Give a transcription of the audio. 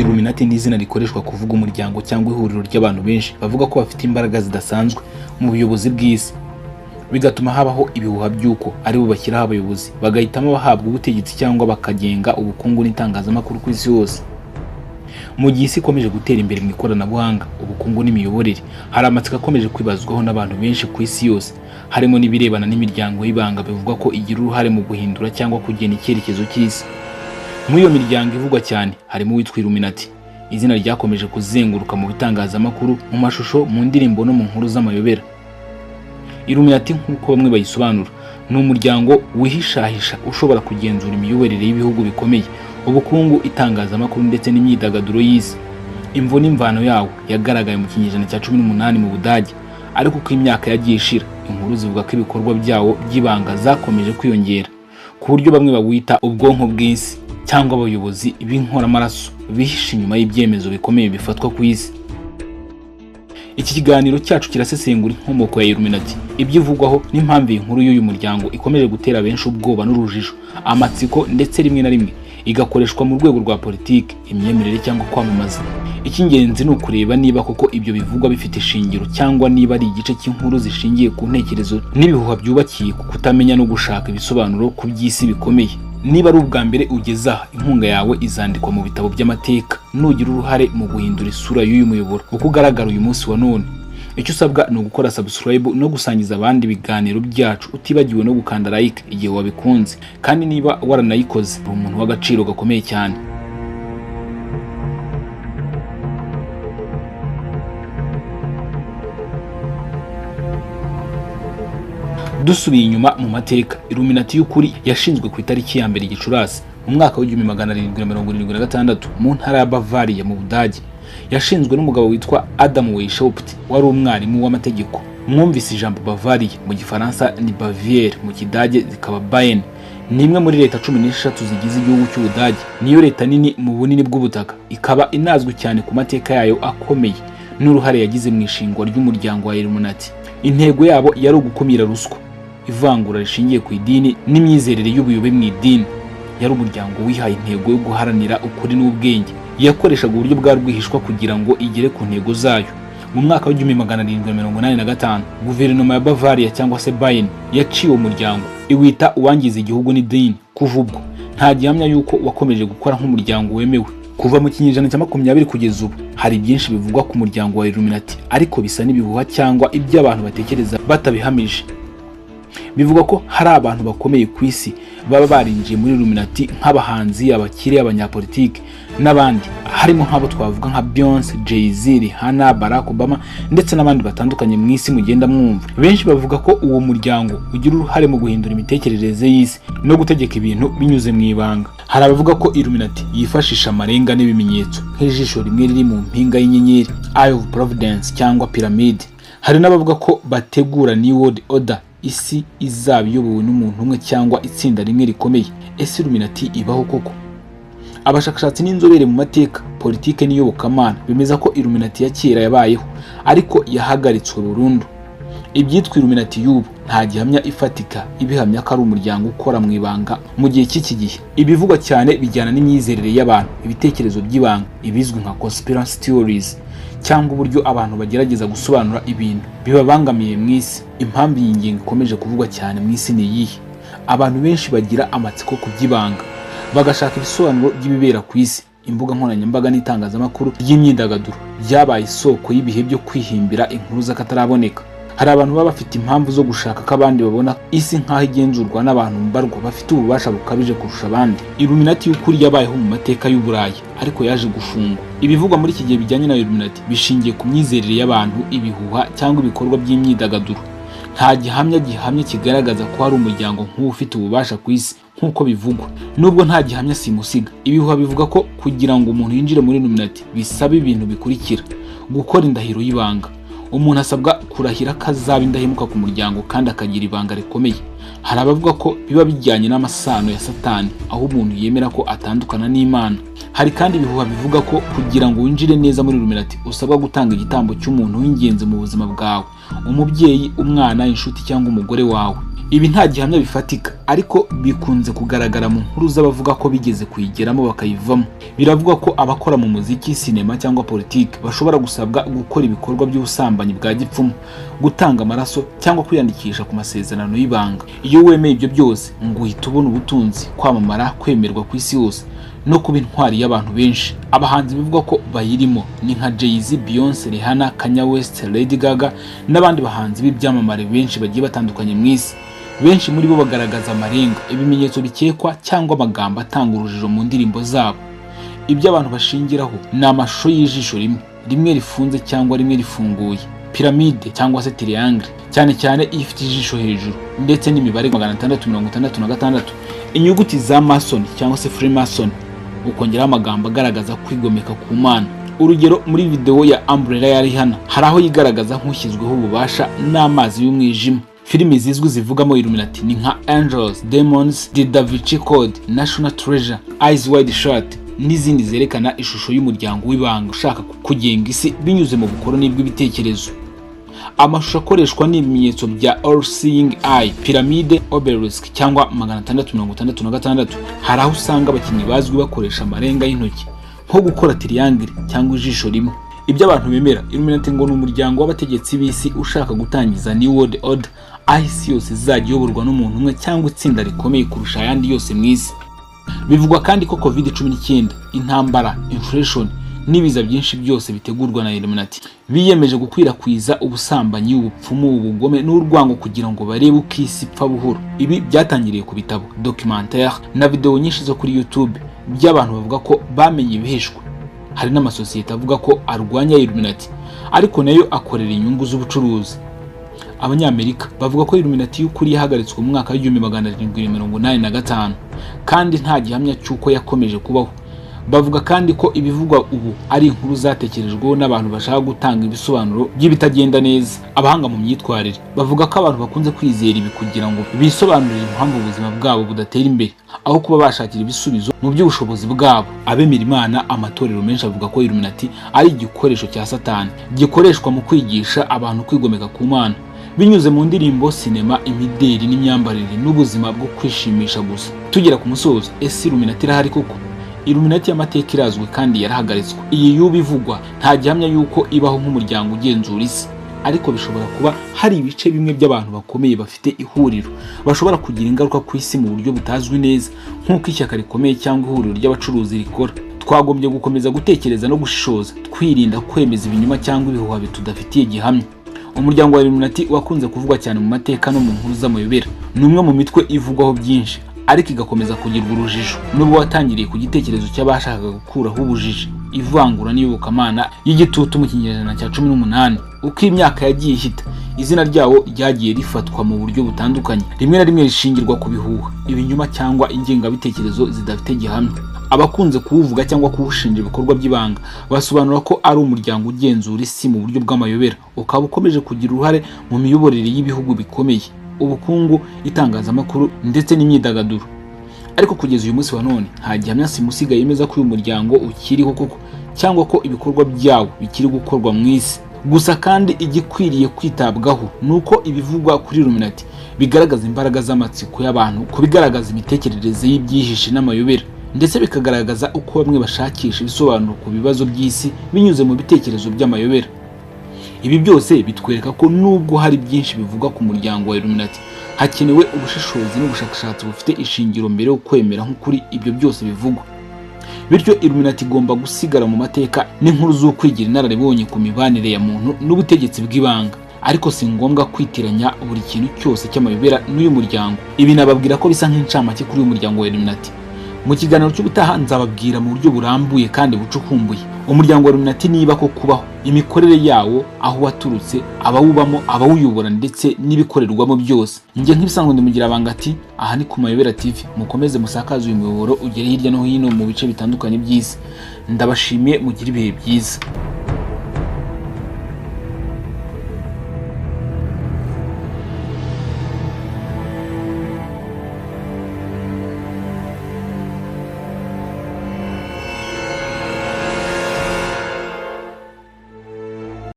Illuminati ni izina rikoreshwa kuvuga umuryango cyangwa ihuriro ry'abantu benshi bavuga ko bafite imbaraga zidasanzwe mu buyobozi bw'isi, bigatuma habaho ibihuha by'uko ari bo bashyiraho abayobozi bagahitamo bahabwa ubutegetsi cyangwa bakagenga ubukungu n'itangazamakuru ku isi yose. Mu gihe isi ikomeje gutera imbere mu ikoranabuhanga, ubukungu n'imiyoborere, hari amatsiko akomeje kwibazwaho n'abantu benshi ku isi yose, harimo n'ibirebana n'imiryango y'ibanga bivugwa ko igira uruhare mu guhindura cyangwa kugena icyerekezo cy'isi. Muri iyo miryango ivugwa cyane harimo uwitwa Illuminati. Izina ryakomeje kuzenguruka mu bitangazamakuru, mu mashusho, mu ndirimbo no mu nkuru z'amayobera. Illuminati nk'uko bamwe bayisobanura, ni umuryango wihishahisha ushobora kugenzura imiyoborere y'ibihugu bikomeye, ubukungu, itangazamakuru ndetse n'imyidagaduro y'isi. Imvo n'imvano yawo yagaragaye mu kinyejana cya 18 mu Budage, ariko uko imyaka yagiye ishira, inkuru zivuga ko ibikorwa byawo by'ibanga zakomeje kwiyongera, ku buryo bamwe bawita ubwonko bw'isi cyangwa abayobozi b'inkoramaraso bihishe inyuma y'ibyemezo bikomeye bifatwa ku isi. Iki kiganiro cyacu kirasesengura inkomoko ya Illuminati, ibyivugwaho n'impamvu inkuru y'uyu muryango ikomeje gutera benshi ubwoba n'urujijo, amatsiko ndetse rimwe na rimwe igakoreshwa mu rwego rwa politiki, imyemerere cyangwa kwamamaza. Icy'ingenzi ni ukureba niba koko ibyo bivugwa bifite ishingiro cyangwa niba ari igice cy'inkuru zishingiye ku ntekerezo n'ibihuha byubakiye ku kutamenya no gushaka ibisobanuro ku by'isi bikomeye. Niba ari ubwa mbere ugeze aha, inkunga yawe izandikwa mu bitabo by'amateka, nugira uruhare mu guhindura isura y'uyu muyoboro uko ugaragara uyu munsi wa none. Icyo usabwa ni ugukora subscribe no gusangiza abandi ibiganiro byacu, utibagiwe no gukanda like igihe wabikunze, kandi niba waranayikoze uri umuntu w'agaciro gakomeye cyane. Dusubiye inyuma mu mateka, Illuminati y'ukuri yashinzwe ku itariki ya 2 Gicurasi mu mwaka wa 1776 mu ntara ya Bavaria mu Budage. Yashinzwe n'umugabo witwa Adam Weishaupt, wari umwarimu w'amategeko. Mwumvise ijambo Bavaria mu Gifaransa ni Bavière, mu Kidage zikaba Bayern. Ni imwe muri leta 16 zigize igihugu cy'Ubudage, niyo leta nini mu bunini bw'ubutaka, ikaba inazwi cyane ku mateka yayo akomeye n'uruhare yagize mu ishingwa ry'umuryango wa Illuminati. Intego yabo yari ugukumira ruswa, ivangura rishingiye ku idini n'imyizerere y'ubuyobe mu idini. Yari umuryango wihaye intego yo guharanira ukuri n'ubwenge. Yakoreshaga uburyo bwa rwihishwa kugira ngo igere ku ntego zayo. Mu mwaka wa 1785 guverinoma ya Bavaria cyangwa se Bayern yaciye umuryango, iwita uwangiza igihugu n'idini. Kuva ubwo nta gihamya yuko wakomeje gukora nk'umuryango wemewe. Kuva mu kinyejana cya 20 kugeza ubu, hari byinshi bivugwa ku muryango wa Illuminati, ariko bisa n'ibihuha cyangwa ibyo abantu batekereza batabihamije. Bivuga ko hari abantu bakomeye ku isi baba barinjiye muri Illuminati nk'abahanzi, abakire, abanyapolitiki n'abandi, harimo nk'abo twavuga nka Beyonce, Jay-Z, Rihanna, Barack Obama ndetse n'abandi batandukanye mu isi mugenda mwumva. Benshi bavuga ko uwo muryango ugira uruhare mu guhindura imitekerereze y'isi no gutegeka ibintu binyuze mu ibanga. Hari abavuga ko Illuminati yifashisha amarenga n'ibimenyetso nk'ijisho rimwe riri mu mpinga y'inyenyeri, Eye of Providence cyangwa piramide. Hari n'abavuga ko bategura New World Order, isi izaba iyobowe n'umuntu umwe cyangwa itsinda rimwe rikomeye. Ese Illuminati ibaho koko? Abashakashatsi n'inzobere mu mateka, politike n'iyobokamana bemeza ko Illuminati ya kera yabayeho, ariko yahagaritswe burundu. Ibyitwa Illuminati y'ubu nta gihamya ifatika ibihamya ko ari umuryango ukora mu ibanga mu gihe cy'iki gihe. Ibivugwa cyane bijyana n'imyizerere y'abantu, ibitekerezo by'ibanga, ibizwi nka conspiracy theories, cyangwa uburyo abantu bagerageza gusobanura ibintu bibabangamiye mu isi. Impamvu iyi ngingo ikomeje kuvugwa cyane mu isi ni iyihe? Abantu benshi bagira amatsiko ku by'ibanga, bagashaka ibisobanuro by'ibibera ku isi. Imbuga nkoranyambaga n'itangazamakuru ry'imyidagaduro byabaye isoko y'ibihe byo kwihimbira inkuru z'akataraboneka. Hari abantu baba bafite impamvu zo gushaka ko abandi babona isi nk'aho igenzurwa n'abantu mbarwa bafite ububasha bukabije kurusha abandi. Illuminati y'ukuri yabayeho mu mateka y'Uburayi, ariko yaje gufungwa. Ibivugwa muri iki gihe bijyanye na Illuminati bishingiye ku myizerere y'abantu, ibihuha cyangwa ibikorwa by'imyidagaduro. Nta gihamya gihamye kigaragaza ko hari umuryango nk'uwo ufite ububasha ku isi nk'uko bivugwa. Nubwo nta gihamya simusiga, ibihuha bivuga ko kugira ngo umuntu yinjire muri Illuminati bisaba ibintu bikurikira: gukora indahiro y'ibanga. Umuntu asabwa kurahira ko azaba indahemuka ku muryango kandi akagira ibanga rikomeye. Hari abavuga ko biba bijyanye n'amasano ya Satani, aho umuntu yemera ko atandukana n'Imana. Hari kandi ibihuha bivuga ko kugira ngo winjire neza muri Illuminati usabwa gutanga igitambo cy'umuntu w'ingenzi mu buzima bwawe: umubyeyi, umwana, inshuti cyangwa umugore wawe. Ibi nta gihamya bifatika ariko bikunze kugaragara mu nkuru z'abavuga ko bigeze kuyigeramo bakayivamo. Biravuga ko abakora mu muziki, sinema cyangwa politiki bashobora gusabwa gukora ibikorwa by'ubusambanyi bwa gipfumu, gutanga amaraso cyangwa kwiyandikisha ku masezerano y'ibanga. Iyo wemeye ibyo byose ngo uhita ubona ubutunzi, kwamamara, kwemerwa ku isi yose no kuba intwari y'abantu benshi. Abahanzi bivuga ko bayirimo ni nka Jay-Z, Beyonce, Rihanna, Kanye West, Lady Gaga n'abandi bahanzi b'ibyamamare benshi bagiye batandukanye mu isi. Benshi muri bo bagaragaza amarenga, ibimenyetso bikekwa cyangwa amagambo atanga urujijo mu ndirimbo zabo. Ibyo abantu bashingiraho ni amashusho y'ijisho rimwe rifunze cyangwa rimwe rifunguye, piramide cyangwa se triangle, cyane cyane ifite ijisho hejuru, ndetse n'imibare 666, inyuguti za Mason cyangwa se Freemason, ukongeraho amagambo agaragaza kwigomeka ku Mana. Urugero, muri video ya Umbrella ya Rihanna hari aho yigaragaza nk'ushyizweho ububasha n'amazi y'umwijima. Filimi zizwi zivugamo Illuminati ni nka Angels, Demons, The Da Vinci Code, National Treasure, Eyes Wide Shut n'izindi zerekana ishusho y'umuryango w'ibanga ushaka kugenga isi binyuze mu bukoroni bw'ibitekerezo. Amashusho akoreshwa n'ibimenyetso bya All Seeing Eye, Pyramide, Obelisk cyangwa 666. Hari aho usanga abakinnyi bazwi bakoresha amarenga y'intoki nko gukora triangle cyangwa ijisho rimwe. Ibyo abantu bemera, Illuminati ngo ni umuryango w'abategetsi b'isi ushaka gutangiza New World Order, aho isi yose izajya iyoborwa n'umuntu umwe cyangwa itsinda rikomeye kurusha ayandi yose mu isi. Bivugwa kandi ko COVID-19, intambara, inflation n'ibiza byinshi byose bitegurwa na Illuminati biyemeje gukwirakwiza ubusambanyi, ubupfumu, ubugome n'urwango kugira ngo barebe uko isi ipfa buhoro. Ibi byatangiriye ku bitabo, documentaire na video nyinshi zo kuri YouTube by'abantu bavuga ko bamenye ibihishwe. Hari n'amasosiyete avuga ko arwanya Illuminati ariko nayo akorera inyungu z'ubucuruzi. Abanyamerika bavuga ko Illuminati y'ukuri yahagaritswe mu mwaka wa 1785 kandi nta gihamya cy'uko yakomeje kubaho. Bavuga kandi ko ibivugwa ubu ari inkuru zatekerejweho n'abantu bashaka gutanga ibisobanuro by'ibitagenda neza. Abahanga mu myitwarire bavuga ko abantu bakunze kwizera ibi kugira ngo bisobanurire impamvu ubuzima bwabo budatera imbere aho kuba bashakira ibisubizo mu by'ubushobozi bwabo. Abemera Imana, amatorero menshi avuga ko Illuminati ari igikoresho cya Satani gikoreshwa mu kwigisha abantu kwigomeka ku Mana binyuze mu ndirimbo, sinema, imideri n'imyambarire n'ubuzima bwo kwishimisha gusa. Tugera ku musozo, ese Illuminati irahari koko? Illuminati y'amateka irazwi kandi yarahagaritswe. Iyi yuba ivugwa nta gihamya yuko ibaho nk'umuryango ugenzura isi, ariko bishobora kuba hari ibice bimwe by'abantu bakomeye bafite ihuriro bashobora kugira ingaruka ku isi mu buryo butazwi neza, nk'uko ishyaka rikomeye cyangwa ihuriro ry'abacuruzi rikora. Twagombye gukomeza gutekereza no gushishoza, twirinda kwemeza ibinyoma cyangwa ibihuha bitudafitiye gihamya. Umuryango wa Illuminati wakunze kuvugwa cyane mu mateka no mu nkuru z'amayobera. Ni umwe mu mitwe ivugwaho byinshi ariko igakomeza kugirwa urujijo, n'ubwo watangiriye ku gitekerezo cy'abashakaga gukuraho ubujiji, ivangura n'iyobokamana y'igitutu mu kinyejana cya 18. Uko imyaka yagiye ihita, izina ryawo ryagiye rifatwa mu buryo butandukanye, rimwe na rimwe rishingirwa ku bihuha, ibinyoma cyangwa ingengabitekerezo zidafite gihamya. Abakunze kuwuvuga cyangwa kuwushinja ibikorwa by'ibanga basobanura ko ari umuryango ugenzura isi mu buryo bw'amayobera, ukaba ukomeje kugira uruhare mu miyoborere y'ibihugu bikomeye, ubukungu, itangazamakuru ndetse n'imyidagaduro. Ariko kugeza uyu munsi wa none nta gihamya simusiga yemeza ko uyu muryango ukiriho koko cyangwa ko ibikorwa byawo bikiri gukorwa mu isi. Gusa kandi igikwiriye kwitabwaho nuko ibivugwa kuri Illuminati bigaragaza imbaraga z'amatsiko y'abantu, ko bigaragaza imitekerereze y'ibyihishe n'amayobera, ndetse bikagaragaza uko bamwe bashakisha ibisobanuro ku bibazo by'isi binyuze mu bitekerezo by'amayobera. Ibi byose bitwereka ko nubwo hari byinshi bivugwa ku muryango wa Illuminati, hakenewe ubushishozi n'ubushakashatsi bufite ishingiro mbere yo kwemera nk'ukuri ibyo byose bivugwa. Bityo Illuminati igomba gusigara mu mateka n'inkuru z'ukwigira inararibonye ku mibanire ya muntu n'ubutegetsi bw'ibanga, ariko si ngombwa kwitiranya buri kintu cyose cy'amayobera n'uyu muryango. Ibi nababwira ko bisa nk'incamake kuri uyu muryango wa Illuminati. Mu kiganiro cy'ubutaha nzababwira mu buryo burambuye kandi bucukumbuye umuryango wa Illuminati niba ko kubaho, imikorere yawo, aho waturutse, abawubamo, abawuyobora ndetse n'ibikorerwamo byose. Njye nk'ibisanzwe ndimugira abanga ati aha ni ku Mayobera TV, mukomeze musakaze uyu muyoboro ugere hirya no hino mu bice bitandukanye by'isi. Ndabashimiye, mugire ibihe byiza.